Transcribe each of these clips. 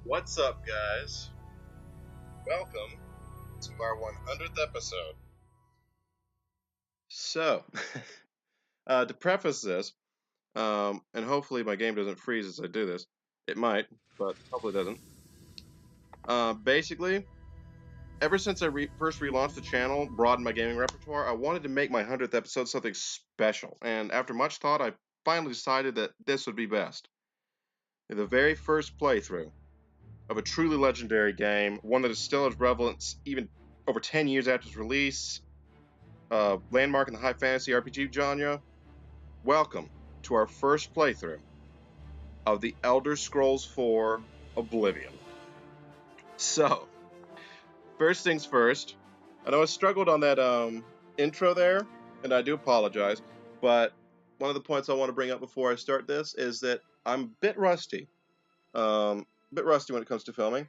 What's up, guys? Welcome to our 100th episode. So, to preface this, and hopefully my game doesn't freeze as I do this. It might, but hopefully it doesn't. Basically, ever since I first relaunched the channel, broadened my gaming repertoire, I wanted to make my 100th episode something special. And after much thought, I finally decided that this would be best. The very first playthrough of a truly legendary game, one that is still as relevant even over 10 years after its release, landmark in the high fantasy RPG genre. Welcome to our first playthrough of the Elder Scrolls 4 Oblivion. So, first things first, I know I struggled on that intro there, and I do apologize, but one of the points I want to bring up before I start this is that I'm a bit rusty. When it comes to filming.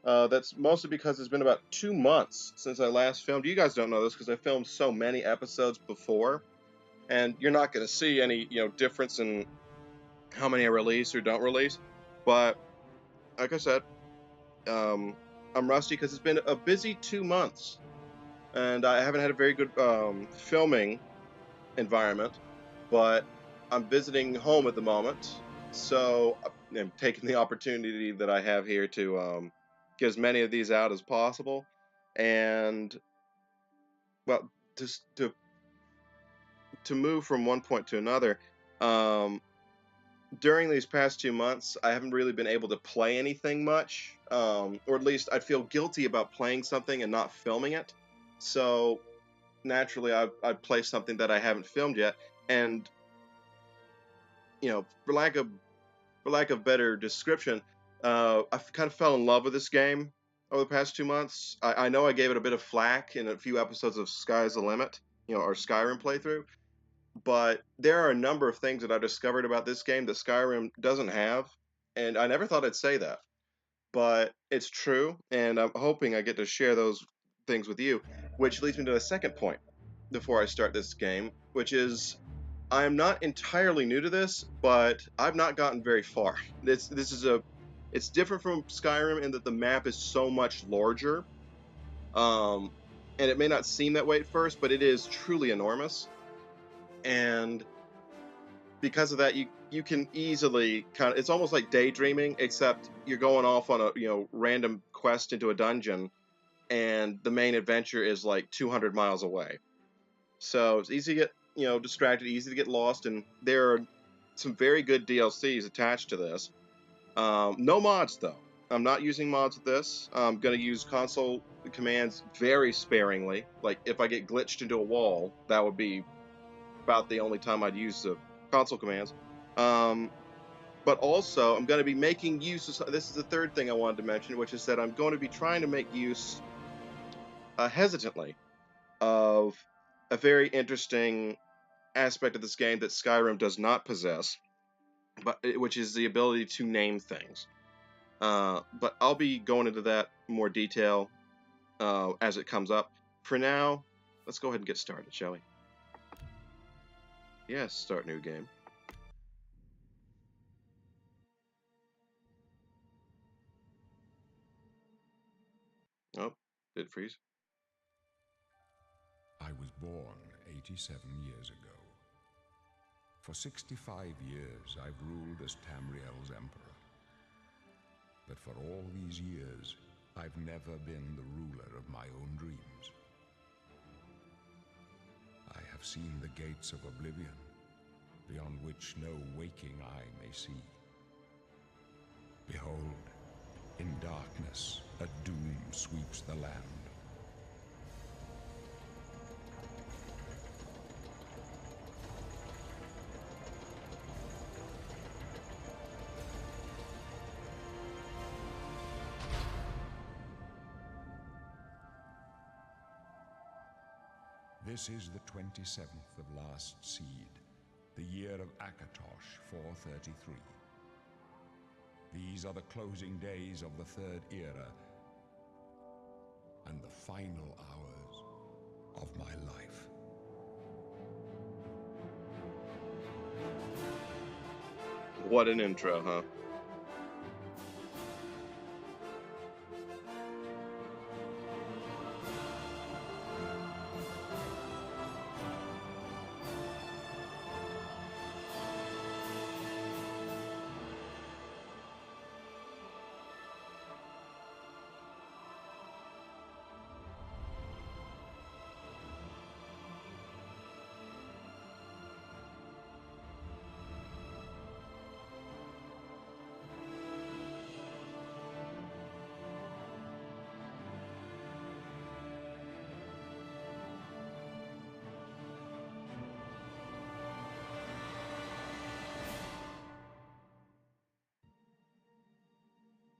That's mostly because it's been about 2 months since I last filmed. You guys don't know this because I filmed so many episodes before, and you're not going to see any difference in how many I release or don't release. But like I said, um, I'm rusty because it's been a busy 2 months, and I haven't had a very good filming environment. But I'm visiting home at the moment, so I'm taking the opportunity that I have here to get as many of these out as possible, and well, just to move from one point to another. Um, During these past 2 months, I haven't really been able to play anything much, or at least I feel guilty about playing something and not filming it. So naturally, I play something that I haven't filmed yet, and for lack of better description, I kind of fell in love with this game over the past 2 months. I know I gave it a bit of flack in a few episodes of Sky's the Limit, our Skyrim playthrough, but there are a number of things that I discovered about this game that Skyrim doesn't have, and I never thought I'd say that, but it's true, and I'm hoping I get to share those things with you, which leads me to the second point before I start this game, which is I am not entirely new to this, but I've not gotten very far. It's different from Skyrim in that the map is so much larger, um, and it may not seem that way at first, but it is truly enormous. And because of that, you can easily it's almost like daydreaming, except you're going off on a random quest into a dungeon, and the main adventure is like 200 miles away. So it's easy to get distracted, easy to get lost, and there are some very good DLCs attached to this. No mods though. I'm not using mods with this. I'm going to use console commands very sparingly. Like if I get glitched into a wall, that would be about the only time I'd use the console commands. Um, but also, I'm going to be making use of this is the third thing I wanted to mention, which is that I'm going to be trying to make use hesitantly of a very interesting aspect of this game that Skyrim does not possess, but which is the ability to name things. But I'll be going into that more detail as it comes up. For now, let's go ahead and get started, shall we? Yes, start new game. Oh, did it freeze? I was born 87 years ago. For 65 years, I've ruled as Tamriel's emperor. But for all these years, I've never been the ruler of my own dreams. I have seen the gates of Oblivion, beyond which no waking eye may see. Behold, in darkness, a doom sweeps the land. This is the 27th of last seed, the year of Akatosh 433. These are the closing days of the third era and the final hours of my life. What an intro, huh?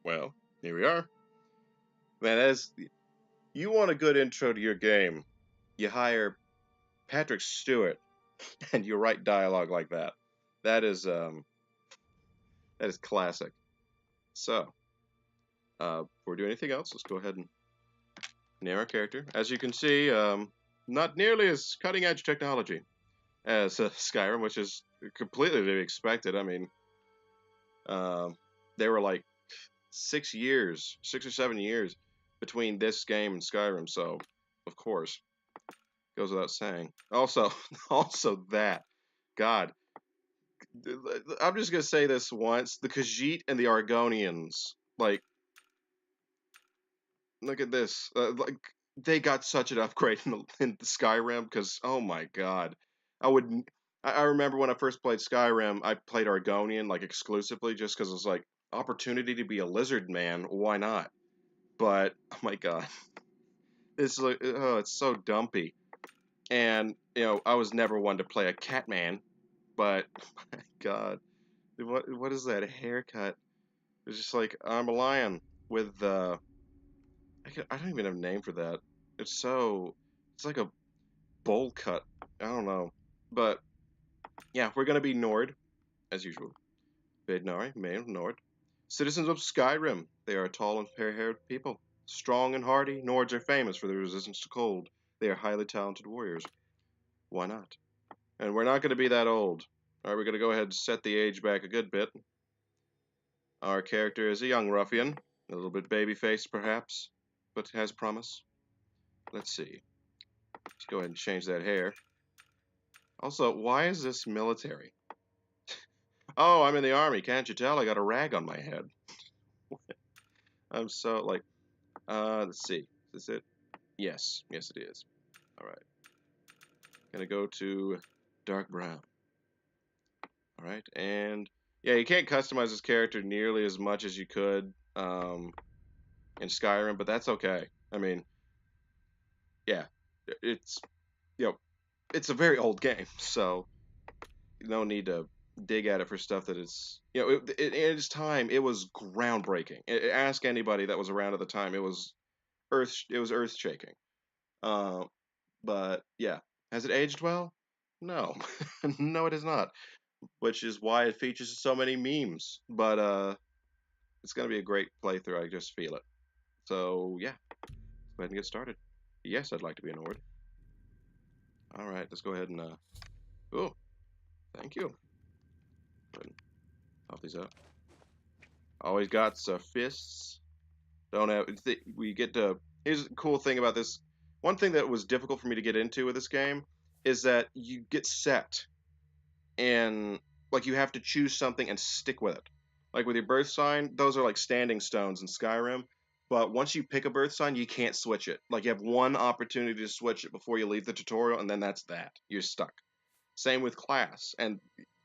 Well, here we are. Man, as you want a good intro to your game, you hire Patrick Stewart and you write dialogue like that. That is classic. So, before we do anything else, let's go ahead and name our character. As you can see, not nearly as cutting edge technology as Skyrim, which is completely to be expected. I mean, they were like 6 years, 6 or 7 years between this game and Skyrim, so of course, goes without saying. Also, also that, God, I'm just gonna say this once: the Khajiit and the Argonians, like, look at this, like they got such an upgrade in the Skyrim because, oh my God, I would. I remember when I first played Skyrim, I played Argonian like exclusively just because it was like opportunity to be a lizard man. Why not? But oh my God, it's like, oh, it's so dumpy. And I was never one to play a Catman, but oh my God, what is that haircut? It's just like I'm a lion with I don't even have a name for that. It's like a bowl cut. I don't know, but yeah, we're gonna be Nord as usual. Bednari, male Nord, citizens of Skyrim. They are tall and fair-haired people, strong and hardy. Nords are famous for their resistance to cold. They are highly talented warriors. Why not? And we're not going to be that old. All right, we're going to go ahead and set the age back a good bit. Our character is a young ruffian, a little bit baby-faced perhaps, but has promise. Let's see. Let's go ahead and change that hair. Also, why is this military? Oh, I'm in the army. Can't you tell? I got a rag on my head. I'm so like, let's see. Is this it? Yes, yes it is. All right. Gonna go to dark brown. All right, and yeah, you can't customize this character nearly as much as you could in Skyrim, but that's okay. I mean, yeah, it's you know, it's a very old game, so no need to dig at it for stuff that it's in its time it was groundbreaking. Ask anybody that was around at the time, it was earth shaking. Uh, but yeah, has it aged well? No, no, it has not. Which is why it features so many memes. But it's gonna be a great playthrough. I just feel it. So yeah, let's go ahead and get started. Yes, I'd like to be an Ord. All right, let's go ahead and oh, thank you. Go ahead and pop these up. Always got fists. Don't have. We get to. Here's the cool thing about this. One thing that was difficult for me to get into with this game is that you get set, and like you have to choose something and stick with it. Like with your birth sign, those are like standing stones in Skyrim. But once you pick a birth sign, you can't switch it. Like you have one opportunity to switch it before you leave the tutorial, and then that's that. You're stuck. Same with class. And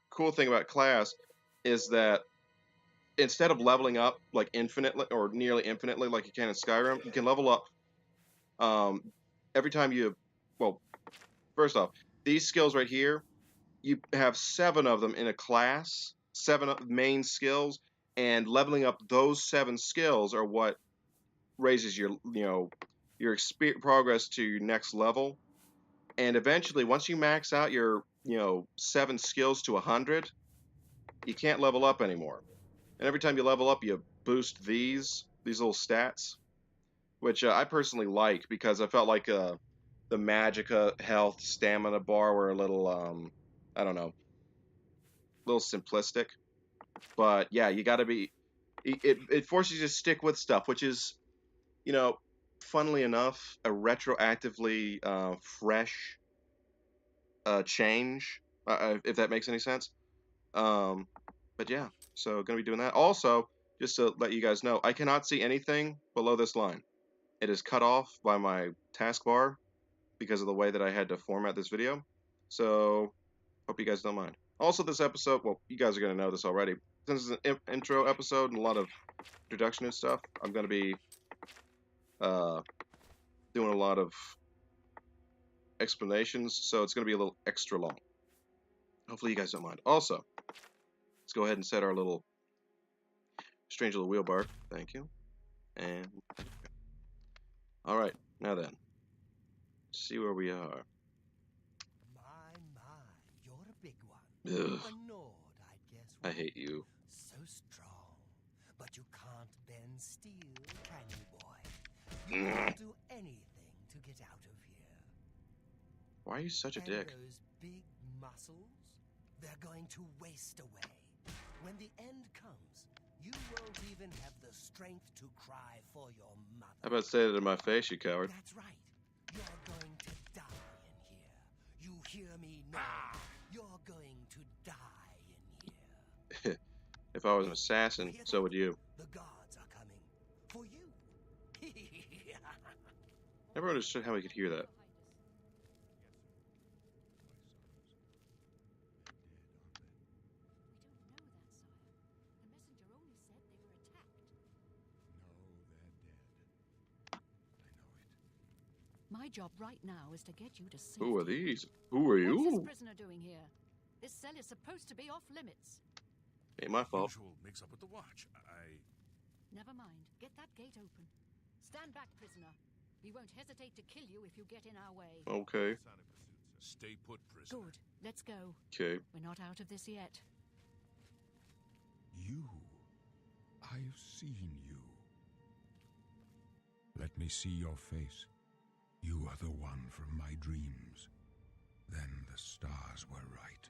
cool thing about class is that instead of leveling up like infinitely or nearly infinitely like you can in Skyrim, you can level up um, every time you. Well, first off, these skills right here, you have 7 of them in a class, 7 main skills, and leveling up those 7 skills are what raises your progress to your next level. And eventually, once you max out your 7 skills to 100, you can't level up anymore. And every time you level up, you boost these little stats, which I personally like because I felt like the Magicka health stamina bar were a little I don't know, a little simplistic. But yeah, you got to be. It forces you to stick with stuff, which is, funnily enough, a retroactively fresh change, if that makes any sense. Um, but yeah, so gonna be doing that. Also, just to let you guys know, I cannot see anything below this line. It is cut off by my taskbar because of the way that I had to format this video. So hope you guys don't mind. Also, this episode, well, you guys are gonna know this already. Since it's an intro episode and a lot of introduction and stuff, I'm gonna be doing a lot of explanations, so it's gonna be a little extra long. Hopefully, you guys don't mind. Also, let's go ahead and set our little Strange little wheel bark. Thank you. And all right, now then, let's see where we are. My, you're a big one. Ugh, A Nord, I guess. I hate you. So strong, but you can't bend steel, can you, boy? You will do anything to get out of here. Why are you such a And dick? those big muscles, they're going to waste away. When the end comes, you won't even have the strength to cry for your mother. How about say that in my face, you coward? That's right. You're going to die in here. You hear me now? You're going to die in here. If I was an assassin, so would you. The gods are coming for you. Never understood how we could hear that. My job right now is to get you to safety. Who are these? Who are What's this you? prisoner doing here? This cell is supposed to be off limits. Ain't my fault. Usual mix up with the watch. Never mind. Get that gate open. Stand back, prisoner. We won't hesitate to kill you if you get in our way. Okay. Stay put, prisoner. Good. Let's go. Okay. We're not out of this yet. You. I've seen you. Let me see your face. You are the one from my dreams. Then the stars were right.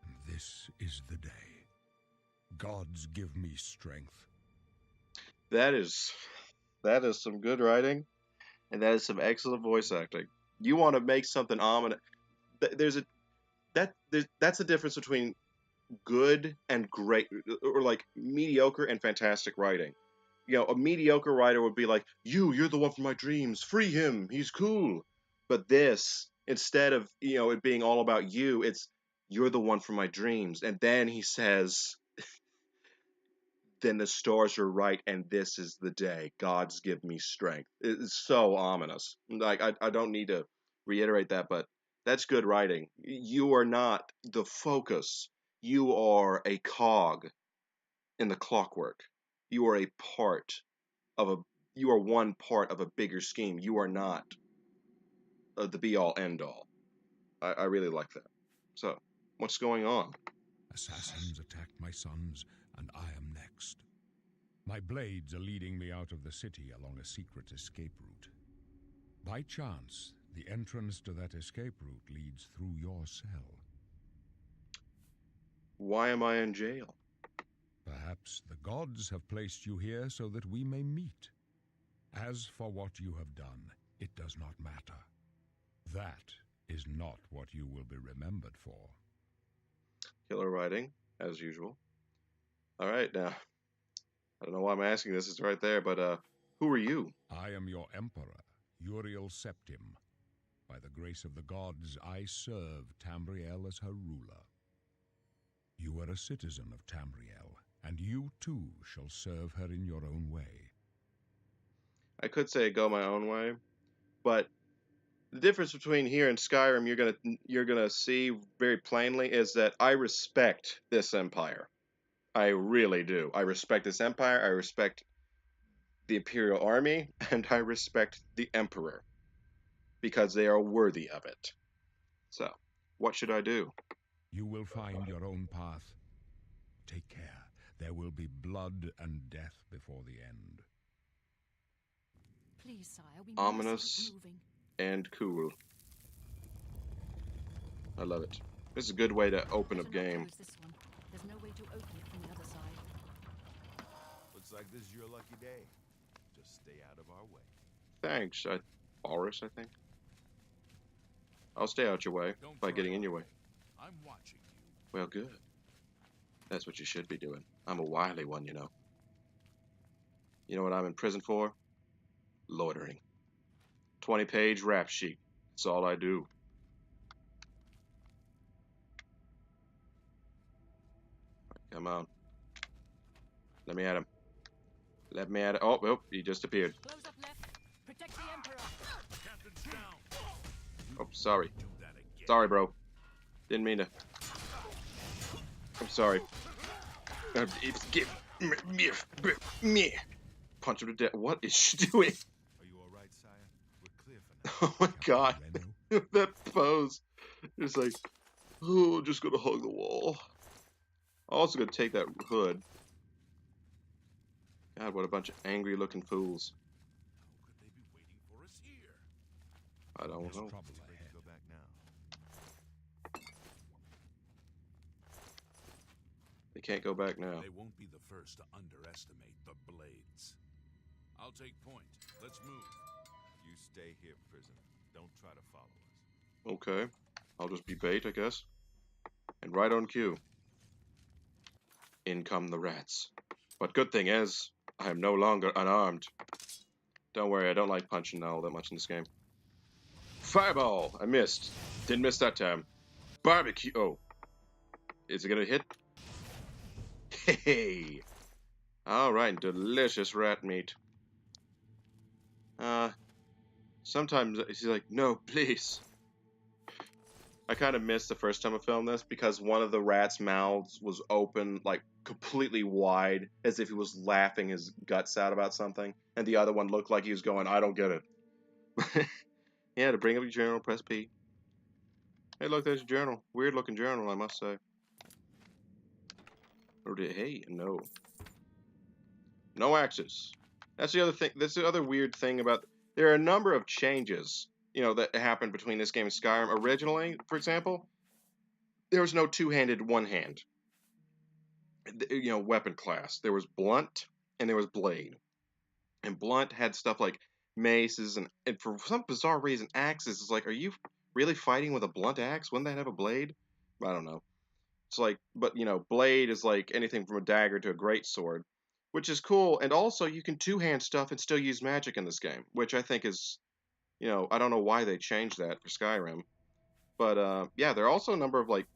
And this is the day. Gods give me strength. That is some good writing, and that is some excellent voice acting. You want to make something ominous. That's the difference between good and great, or like mediocre and fantastic writing. You know, a mediocre writer would be like, you're the one from my dreams. Free him. He's cool. But this, instead of, it being all about you, it's you're the one from my dreams. And then he says, then the stars are right, and this is the day. Gods give me strength. It's so ominous. Like, I don't need to reiterate that, but that's good writing. You are not the focus. You are a cog in the clockwork. You are you are one part of a bigger scheme. You are not the be-all, end-all. I really like that. So, what's going on? Assassins attacked my sons, and I am next. My blades are leading me out of the city along a secret escape route. By chance, the entrance to that escape route leads through your cell. Why am I in jail? Perhaps the gods have placed you here so that we may meet. As for what you have done, it does not matter. That is not what you will be remembered for. Killer writing, as usual. All right, now, I don't know why I'm asking this. It's right there, but who are you? I am your emperor, Uriel Septim. By the grace of the gods, I serve Tamriel as her ruler. You are a citizen of Tamriel, and you too shall serve her in your own way. I could say go my own way, but the difference between here and Skyrim, you're gonna see very plainly, is that I respect this empire. I really do. I respect this empire. I respect the Imperial Army, and I respect the Emperor because they are worthy of it. So, what should I do? You will find your own path. Take care. There will be blood and death before the end. Please, sire, we Ominous must keep moving. and cool. I love it. This is a good way to open a Better not game. close this one. There's no way to open it from the other side. Looks like this is your lucky day. Just stay out of our way. Thanks, Boris, I think. I'll stay out your way by getting in your way. I'm watching you. Well, good. That's what you should be doing. I'm a wily one, you know. You know what I'm in prison for? Loitering. 20-page rap sheet. That's all I do. Come on. Let me at him. Let me at him. Oh, oh, he just appeared. Close up left. Protect the Emperor. Captain's down. Oh, sorry. Do that again. Sorry, bro. Didn't mean to. I'm sorry. Me. Punch him to death. What is she doing? Are you all right, sire? We're clear for now. Oh my god. Reno? That pose. It's like, oh, just gonna hug the wall. Also gonna take that hood. God, what a bunch of angry looking fools. How could they be waiting for us here? I don't There's know. trouble Ready ahead. to go back now. They can't go back now. They won't be the first to underestimate the blades. I'll take point. Let's move. You stay here, prisoner. Don't try to follow us. Okay. I'll just be bait, I guess. And right on cue. In come the rats. But good thing is, I am no longer unarmed. Don't worry, I don't like punching all that much in this game. Fireball! I missed. Didn't miss that time. Barbecue! Oh. Is it gonna hit? Hey! Alright, delicious rat meat. Sometimes he's like, no, please. I kind of missed the first time I filmed this because one of the rat's mouths was open, like, completely wide, as if he was laughing his guts out about something, and the other one looked like he was going, I don't get it. Yeah, to bring up your journal, press P. Hey, look, there's a journal. Weird looking journal, I must say. Or did, hey, no. No axes. That's the other thing. That's the other weird thing about. There are a number of changes, you know, that happened between this game and Skyrim. Originally, for example, there was no two-handed one hand. You know, weapon class. There was blunt and there was blade. And blunt had stuff like maces and for some bizarre reason, axes. It's like, are you really fighting with a blunt axe? Wouldn't that have a blade? I don't know. It's like, but you know, blade is like anything from a dagger to a greatsword, which is cool. And also, you can two-hand stuff and still use magic in this game, which I think is, you know, I don't know why they changed that for Skyrim. But yeah, there are also a number of like,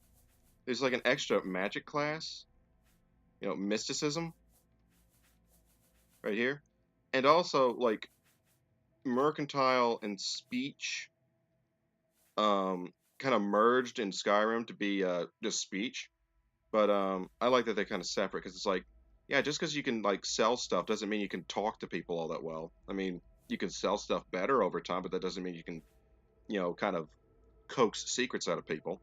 there's like an extra magic class, you know, mysticism, right here, and also like mercantile and speech, kind of merged in Skyrim to be just speech. But I like that they're kind of separate because it's like, yeah, just because you can like sell stuff doesn't mean you can talk to people all that well. I mean, you can sell stuff better over time, but that doesn't mean you can, you know, kind of coax secrets out of people.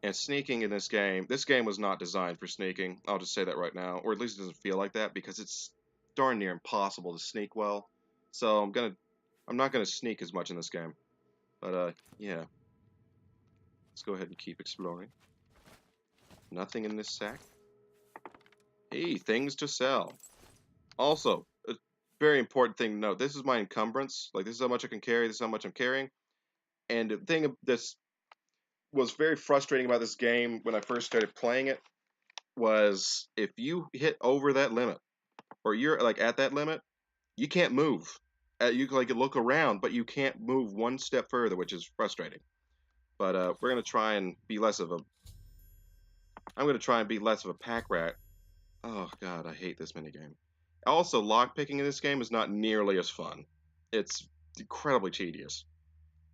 And sneaking in this game was not designed for sneaking. I'll just say that right now, or at least it doesn't feel like that because it's darn near impossible to sneak well. So I'm not gonna sneak as much in this game. But yeah, let's go ahead and keep exploring. Nothing in this sack. Hey, things to sell. Also, a very important thing to note, this is my encumbrance. Like, this is how much I can carry, this is how much I'm carrying. And the thing this was very frustrating about this game when I first started playing it was if you hit over that limit, or you're like at that limit, you can't move. You can like look around, but you can't move one step further, which is frustrating. But we're gonna try and be less of a. I'm gonna try and be less of a pack rat. Oh god, I hate this minigame. Also, lockpicking in this game is not nearly as fun. It's incredibly tedious.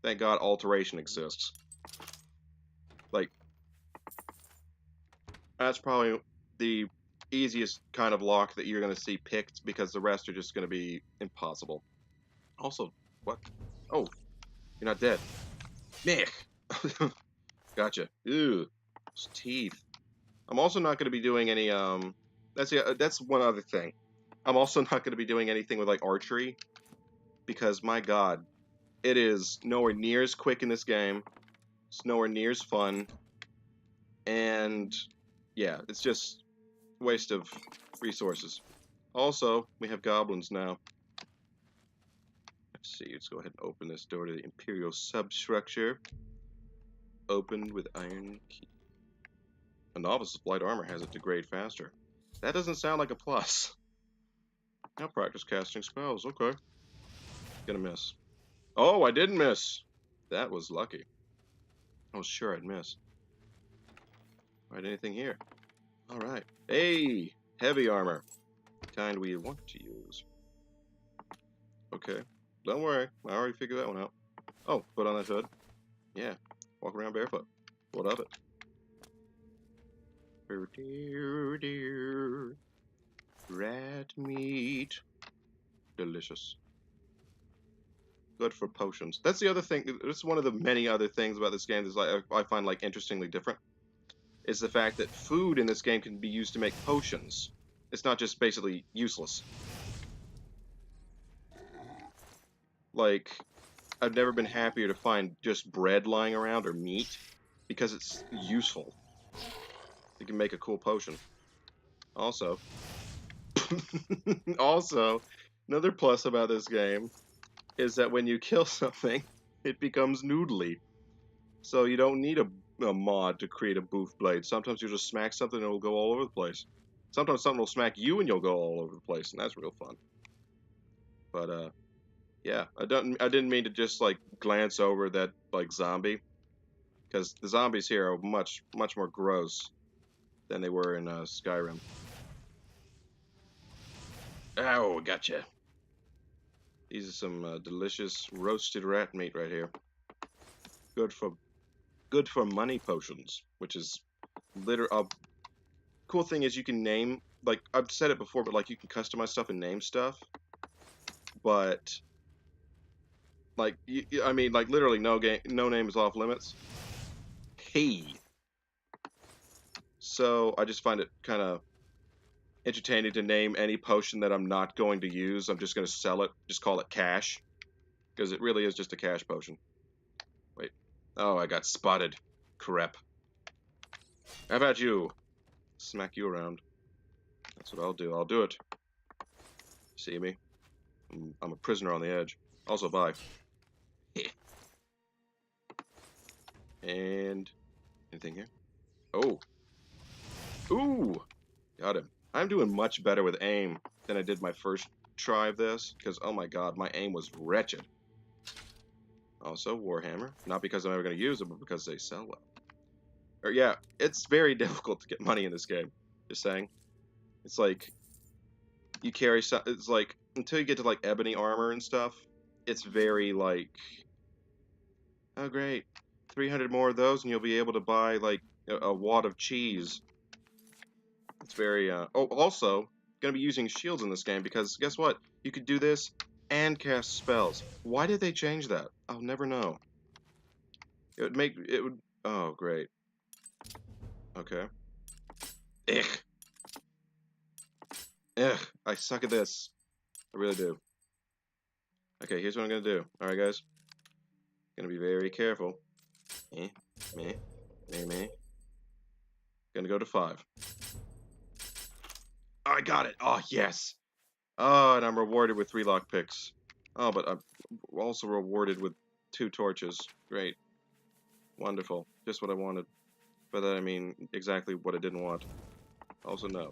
Thank God alteration exists. Like, that's probably the easiest kind of lock that you're going to see picked because the rest are just going to be impossible. Also, what? Oh, you're not dead. Nick! Gotcha. Ew. Those teeth. I'm also not going to be doing any, that's one other thing. I'm also not going to be doing anything with, like, archery. Because, my god, it is nowhere near as quick in this game. It's nowhere near as fun. And, yeah, it's just a waste of resources. Also, we have goblins now. Let's see, let's go ahead and open this door to the Imperial substructure. Opened with iron key. A novice with light armor has it degrade faster. That doesn't sound like a plus. Now practice casting spells, okay. Gonna miss. Oh, I didn't miss! That was lucky. I was sure I'd miss. Alright, anything here? Alright. Hey! Heavy armor. Kind we want to use. Okay. Don't worry. I already figured that one out. Oh, put on that hood. Yeah. Walk around barefoot. What of it? Rat meat. Delicious. Good for potions. That's the other thing. It's one of the many other things about this game that's like I find like interestingly different. Is the fact that food in this game can be used to make potions. It's not just basically useless. Like, I've never been happier to find just bread lying around or meat because it's useful. You can make a cool potion. Also, also, another plus about this game is that when you kill something, it becomes noodly. So you don't need a mod to create a boof blade. Sometimes you just smack something and it'll go all over the place. Sometimes something will smack you and you'll go all over the place, and that's real fun. But yeah, I didn't mean to just like glance over that like zombie, because the zombies here are much more gross than they were in Skyrim. Oh, gotcha. These are some delicious roasted rat meat right here. Good for money potions, which is cool thing is you can name, like I've said it before, but like you can customize stuff and name stuff. But like I mean, like literally no name is off limits. Hey. So I just find it kind of entertaining to name any potion that I'm not going to use. I'm just going to sell it. Just call it cash, because it really is just a cash potion. Wait. Oh, I got spotted. Crap. How about you? Smack you around. That's what I'll do. I'll do it. See me? I'm a prisoner on the edge. Also, bye. And anything here? Oh. Ooh. Got him. I'm doing much better with aim than I did my first try of this, because oh my god, my aim was wretched. Also, Warhammer. Not because I'm ever going to use them, but because they sell well. Or yeah, it's very difficult to get money in this game. Just saying. It's like you carry some. It's like until you get to like ebony armor and stuff. It's very like, oh great, 300 more of those, and you'll be able to buy like a wad of cheese. It's very. Oh, also gonna be using shields in this game because guess what? You could do this and cast spells. Why did they change that? I'll never know. It would. Oh great. Okay. Ugh. Ugh. I suck at this. I really do. Okay, here's what I'm gonna do. Alright, guys. Gonna be very careful. Me. Gonna go to 5. Oh, I got it. Oh, yes. Oh, and I'm rewarded with 3 lockpicks. Oh, but I'm also rewarded with 2 torches. Great. Wonderful. Just what I wanted. By that I mean exactly what I didn't want. Also, no.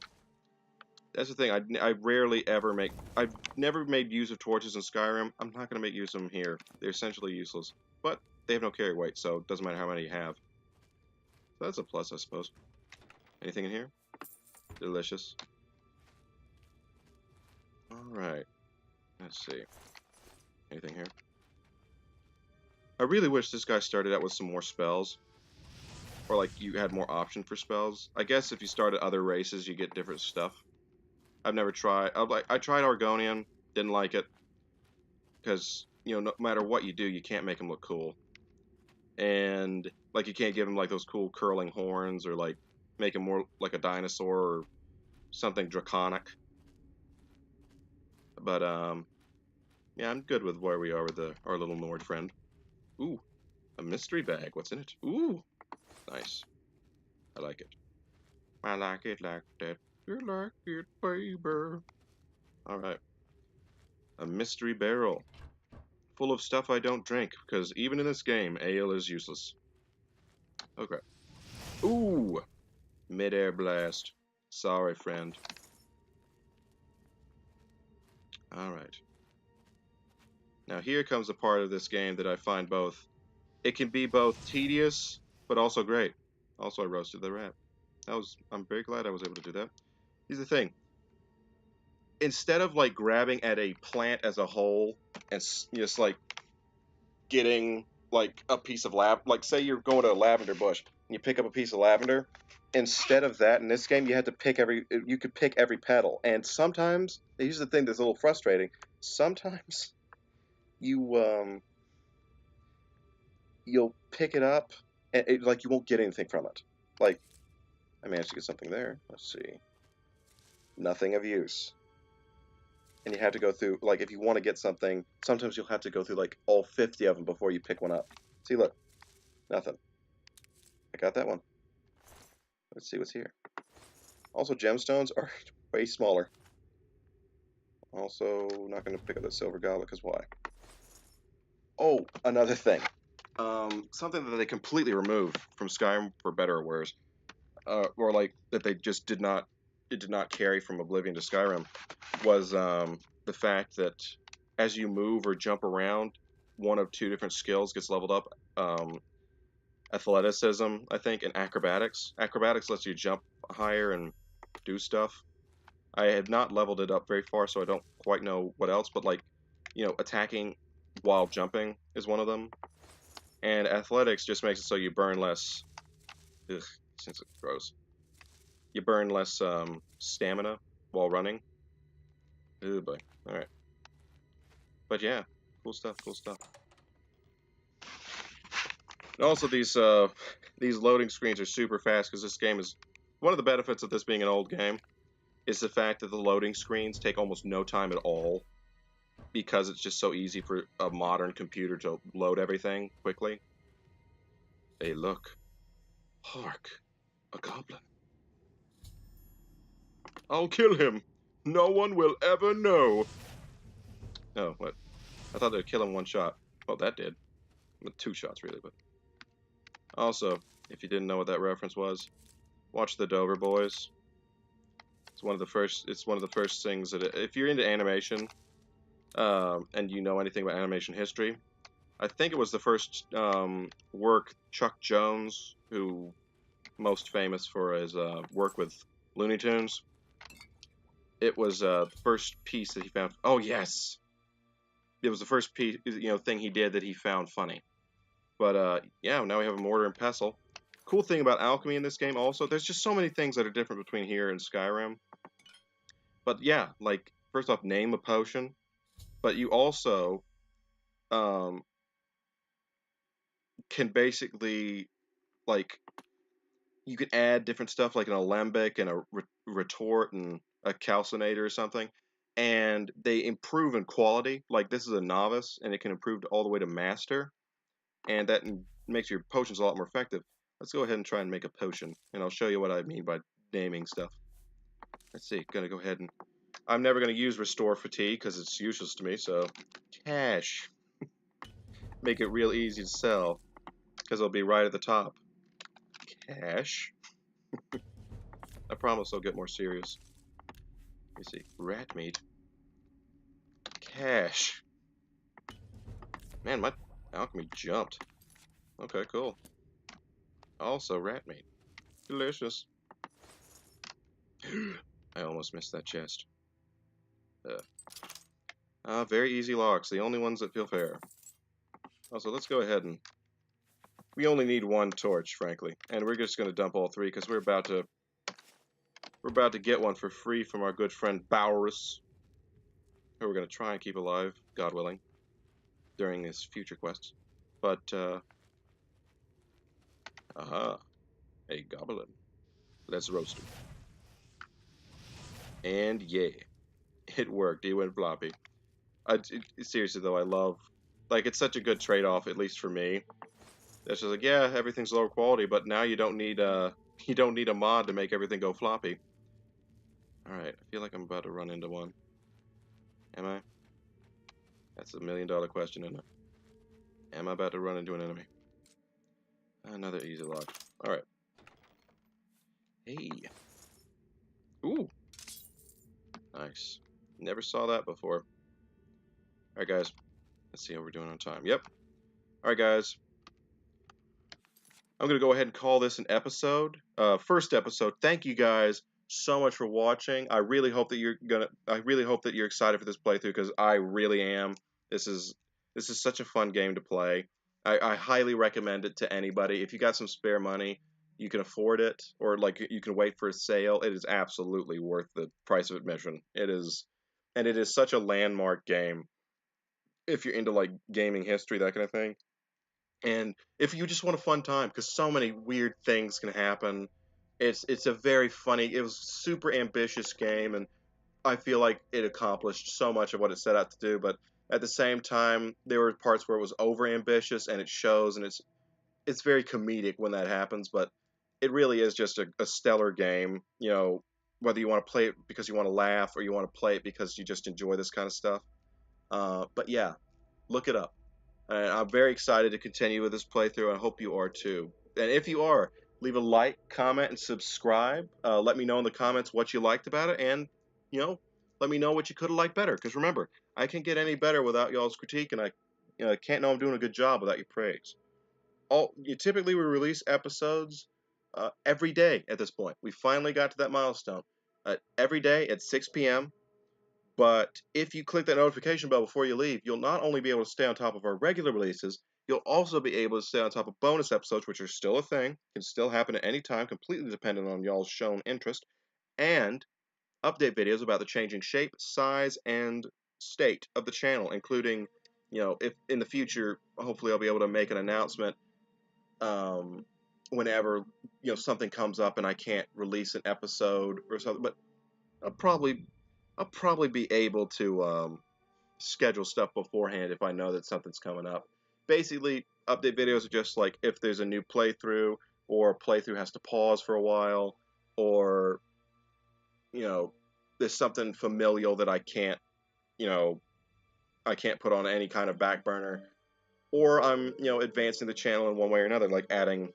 That's the thing. I rarely ever make... I've never made use of torches in Skyrim. I'm not going to make use of them here. They're essentially useless. But they have no carry weight, so it doesn't matter how many you have. So that's a plus, I suppose. Anything in here? Delicious. Alright. Let's see. Anything here? I really wish this guy started out with some more spells. Or like you had more option for spells. I guess if you started other races, you get different stuff. I've never tried. I tried Argonian, didn't like it, because you know no matter what you do, you can't make him look cool, and like you can't give him like those cool curling horns or like make him more like a dinosaur or something draconic. But yeah, I'm good with where we are with our little Nord friend. Ooh, a mystery bag. What's in it? Ooh, nice. I like it. I like it like that. You like it, baby. Alright. A mystery barrel. Full of stuff I don't drink, because even in this game, ale is useless. Okay. Ooh! Mid-air blast. Sorry, friend. Alright. Now here comes a part of this game that I find both... It can be both tedious, but also great. Also, I roasted the rat. I'm very glad I was able to do that. Here's the thing. Instead of like grabbing at a plant as a whole and just like getting like a piece of like say you're going to a lavender bush and you pick up a piece of lavender instead of that, in this game, you had to pick you could pick every petal. And sometimes, here's the thing that's a little frustrating. Sometimes you, you'll pick it up, and like, you won't get anything from it. Like, I managed to get something there. Let's see. Nothing of use. And you have to go through, like, if you want to get something, sometimes you'll have to go through, like, all 50 of them before you pick one up. See, look. Nothing. I got that one. Let's see what's here. Also, gemstones are way smaller. Also, not going to pick up the silver goblet, because why? Oh, another thing. Something that they completely removed from Skyrim, for better or worse, or like that they just did not carry from Oblivion to Skyrim, was the fact that as you move or jump around, one of two different skills gets leveled up. Athleticism, I think, and acrobatics. Acrobatics lets you jump higher and do stuff. I have not leveled it up very far, so I don't quite know what else, but like, attacking while jumping is one of them. And athletics just makes it so you burn less. Ugh, since it's gross. You burn less stamina while running. Oh boy. Alright. But yeah, cool stuff, cool stuff. And also, these loading screens are super fast because this game is one of the benefits of this being an old game is the fact that the loading screens take almost no time at all because it's just so easy for a modern computer to load everything quickly. Hey, look. Hark. A goblin. I'll kill him. No one will ever know. Oh, what? I thought they'd kill him one shot. Well, that did. With 2 shots, really, but... Also, if you didn't know what that reference was, watch the Dover Boys. It's one of the first things that, if you're into animation, and you know anything about animation history, I think it was the first work Chuck Jones, who most famous for his work with Looney Tunes. It was the first piece that he found. Oh yes, it was the first piece, thing he did that he found funny. But yeah, now we have a mortar and pestle. Cool thing about alchemy in this game also, there's just so many things that are different between here and Skyrim. But yeah, like, first off, name a potion. But you also can basically, like, you can add different stuff like an alembic and a retort and a calcinator or something. And they improve in quality. Like, this is a novice, and it can improve all the way to master. And that makes your potions a lot more effective. Let's go ahead and try and make a potion, and I'll show you what I mean by naming stuff. Let's see, gonna go ahead and... I'm never gonna use Restore Fatigue, because it's useless to me, so... Cash. Make it real easy to sell, because it'll be right at the top. Cash. I promise I'll get more serious. Let me see, rat meat. Cash. Man, my alchemy jumped. Okay, cool. Also, rat meat. Delicious. I almost missed that chest. Very easy locks. The only ones that feel fair. Also, let's go ahead and... We only need 1 torch, frankly. And we're just going to dump all 3, because we're about to get one for free from our good friend Bowers, who we're going to try and keep alive, God willing, during his future quests. But, aha. A goblin. Let's roast him. And yeah. It worked. He went floppy. Seriously, though, I love... Like, it's such a good trade-off, at least for me. It's just like, yeah, everything's lower quality, but now you don't need a mod to make everything go floppy. Alright, I feel like I'm about to run into one. Am I? That's a $1 million question, isn't it? Am I about to run into an enemy? Another easy lock. Alright. Hey. Ooh. Nice. Never saw that before. Alright, guys. Let's see how we're doing on time. Yep. Alright, guys. I'm going to go ahead and call this an episode. First episode. Thank you guys so much for watching. I really hope that you're excited for this playthrough, because I really am. This is such a fun game to play. I highly recommend it to anybody. If you got some spare money, you can afford it, or like you can wait for a sale, it is absolutely worth the price of admission. It is, and it is such a landmark game if you're into like gaming history, that kind of thing. And if you just want a fun time, because so many weird things can happen. It's a very funny. It was a super ambitious game, and I feel like it accomplished so much of what it set out to do. But at the same time, there were parts where it was over ambitious, and it shows, and it's very comedic when that happens. But it really is just a stellar game. You know, whether you want to play it because you want to laugh or you want to play it because you just enjoy this kind of stuff. But yeah, look it up. And I'm very excited to continue with this playthrough, and I hope you are too. And if you are, leave a like, comment, and subscribe. Let me know in the comments what you liked about it, and you know, let me know what you could have liked better. Because remember, I can't get any better without y'all's critique, and I can't know I'm doing a good job without your praise. Typically we release episodes every day at this point. We finally got to that milestone. Every day at 6 p.m. But if you click that notification bell before you leave, you'll not only be able to stay on top of our regular releases, you'll also be able to stay on top of bonus episodes, which are still a thing, can still happen at any time, completely dependent on y'all's shown interest, and update videos about the changing shape, size, and state of the channel, including, if in the future, hopefully I'll be able to make an announcement whenever, something comes up and I can't release an episode or something, but I'll probably I'll probably be able to schedule stuff beforehand if I know that something's coming up. Basically, update videos are just like if there's a new playthrough, or a playthrough has to pause for a while, or you know, there's something familial that you know, I can't put on any kind of back burner, or I'm advancing the channel in one way or another, like adding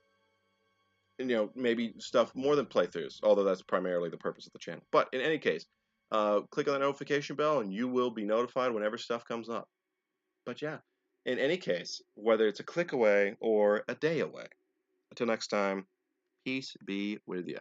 maybe stuff more than playthroughs, although that's primarily the purpose of the channel. But in any case, click on the notification bell and you will be notified whenever stuff comes up. But yeah, in any case, whether it's a click away or a day away, until next time, peace be with you.